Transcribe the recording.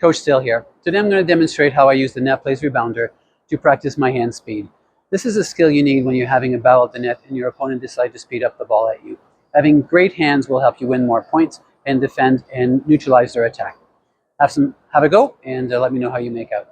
Coach Still here. Today I'm going to demonstrate how I use the net plays rebounder to practice my hand speed. This is a skill you need when you're having a battle at the net and your opponent decides to speed up the ball at you. Having great hands will help you win more points and defend and neutralize their attack. Have a go and let me know how you make out.